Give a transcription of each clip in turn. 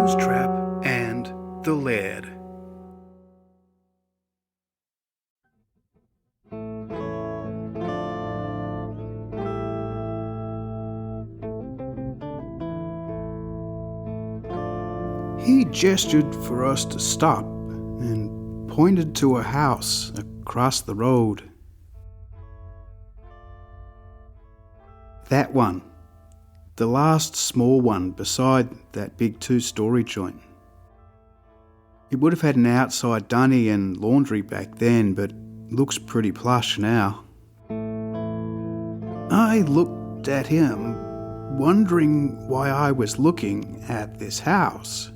Mousetrap and the Laird. He gestured for us to stop and pointed to a house across the road. That one. The last small one beside that big 2-story joint. It would have had an outside dunny and laundry back then, but looks pretty plush now. I looked at him, wondering why I was looking at this house.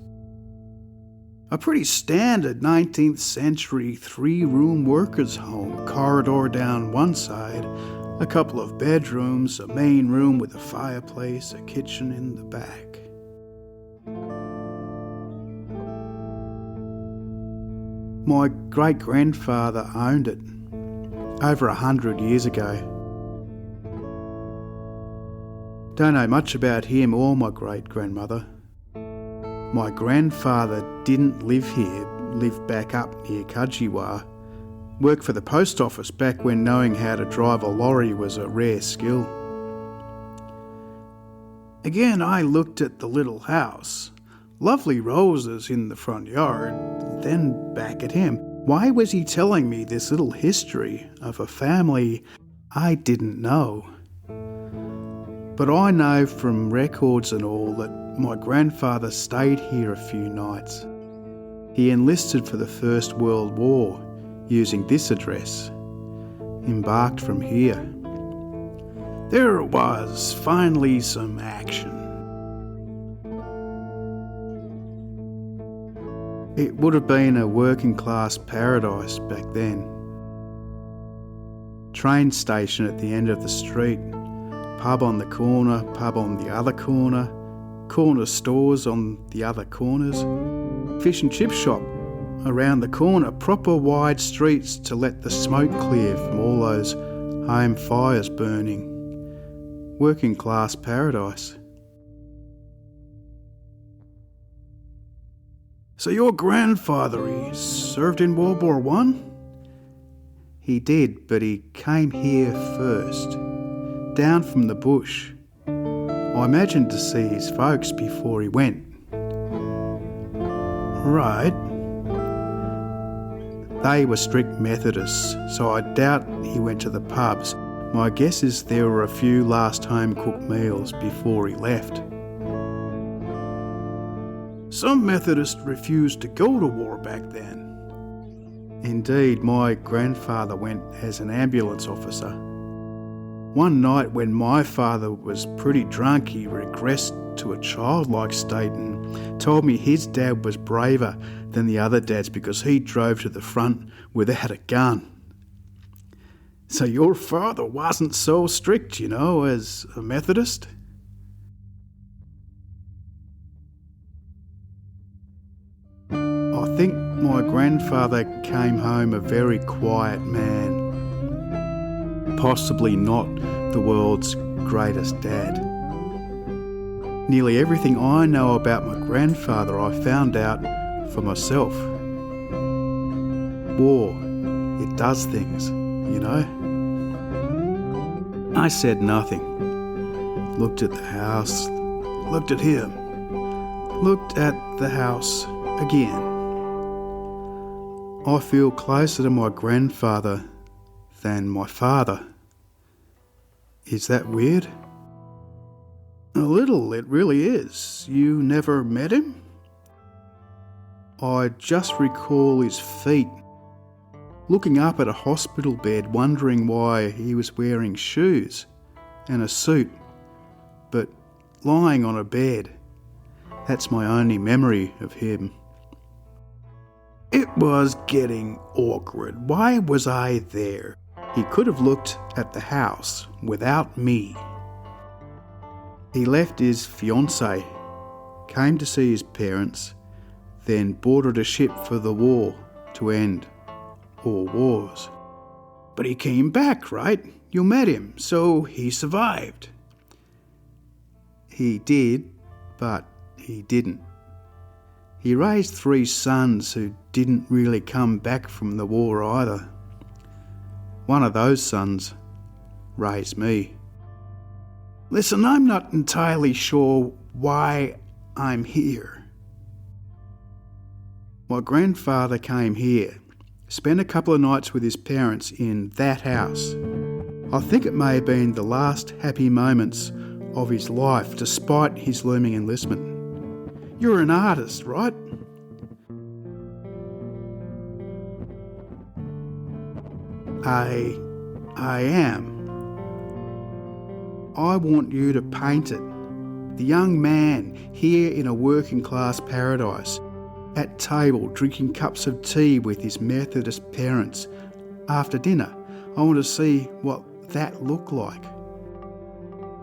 A pretty standard 19th century 3-room workers' home, corridor down one side, a couple of bedrooms, a main room with a fireplace, a kitchen in the back. My great-grandfather owned it, over 100 years ago. Don't know much about him or my great-grandmother. My grandfather didn't live here, lived back up near Kajiwa. Worked for the post office back when knowing how to drive a lorry was a rare skill. Again, I looked at the little house. Lovely roses in the front yard, then back at him. Why was he telling me this little history of a family I didn't know? But I know from records and all that my grandfather stayed here a few nights. He enlisted for the First World War, using this address, embarked from here. There was finally some action. It would have been a working class paradise back then. Train station at the end of the street, pub on the corner, pub on the other corner, corner stores on the other corners, fish and chip shop around the corner, proper wide streets to let the smoke clear from all those home fires burning. Working class paradise. So your grandfather, he served in World War I? He did, but he came here first, down from the bush. I imagined to see his folks before he went. Right. They were strict Methodists, so I doubt he went to the pubs. My guess is there were a few last home-cooked meals before he left. Some Methodists refused to go to war back then. Indeed, my grandfather went as an ambulance officer. One night when my father was pretty drunk, he regressed to a childlike state and told me his dad was braver than the other dads because he drove to the front without a gun. So your father wasn't so strict, you know, as a Methodist? I think my grandfather came home a very quiet man. Possibly not the world's greatest dad. Nearly everything I know about my grandfather I found out for myself. War, it does things, you know. I said nothing. Looked at the house, looked at him, looked at the house again. I feel closer to my grandfather than my father. Is that weird? A little, it really is. You never met him? I just recall his feet, looking up at a hospital bed, wondering why he was wearing shoes and a suit, but lying on a bed. That's my only memory of him. It was getting awkward. Why was I there? He could have looked at the house without me. He left his fiancée, came to see his parents, then boarded a ship for the war to end all wars. But he came back, right? You met him, so he survived. He did, but he didn't. He raised 3 sons who didn't really come back from the war either. One of those sons raised me. Listen, I'm not entirely sure why I'm here. My grandfather came here, spent a couple of nights with his parents in that house. I think it may have been the last happy moments of his life despite his looming enlistment. You're an artist, right? I am. I want you to paint it. The young man here in a working class paradise, at table drinking cups of tea with his Methodist parents. After dinner, I want to see what that looked like.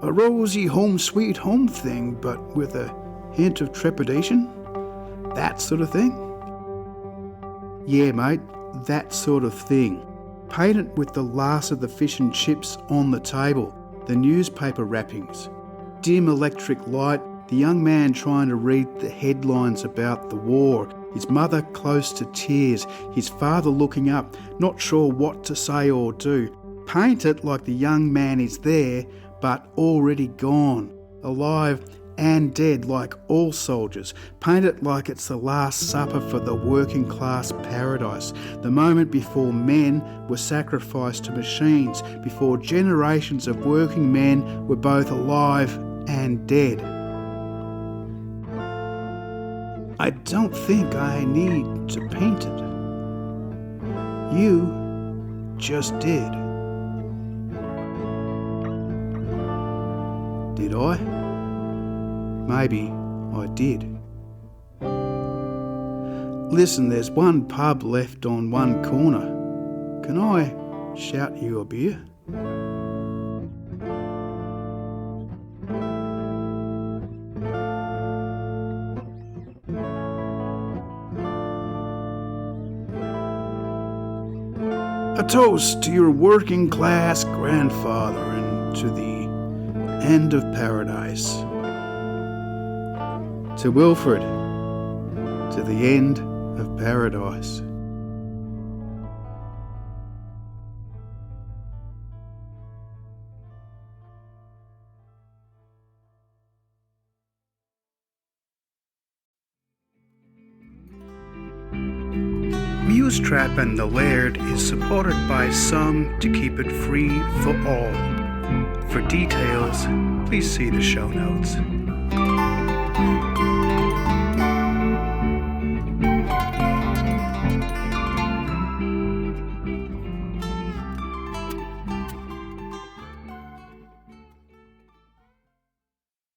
A rosy home sweet home thing, but with a hint of trepidation? That sort of thing? Yeah, mate, that sort of thing. Paint it with the last of the fish and chips on the table, the newspaper wrappings, dim electric light, the young man trying to read the headlines about the war, his mother close to tears, his father looking up, not sure what to say or do. Paint it like the young man is there, but already gone, alive and dead like all soldiers. Paint it like it's the last supper for the working class paradise, the moment before men were sacrificed to machines, before generations of working men were both alive and dead. I don't think I need to paint it. You just did. Did I? Maybe I did. Listen, there's one pub left on one corner. Can I shout you a beer? A toast to your working class grandfather and to the end of paradise. To Wilfred, to the end of paradise. Mousetrap and the Laird is supported by some to keep it free for all. For details, please see the show notes.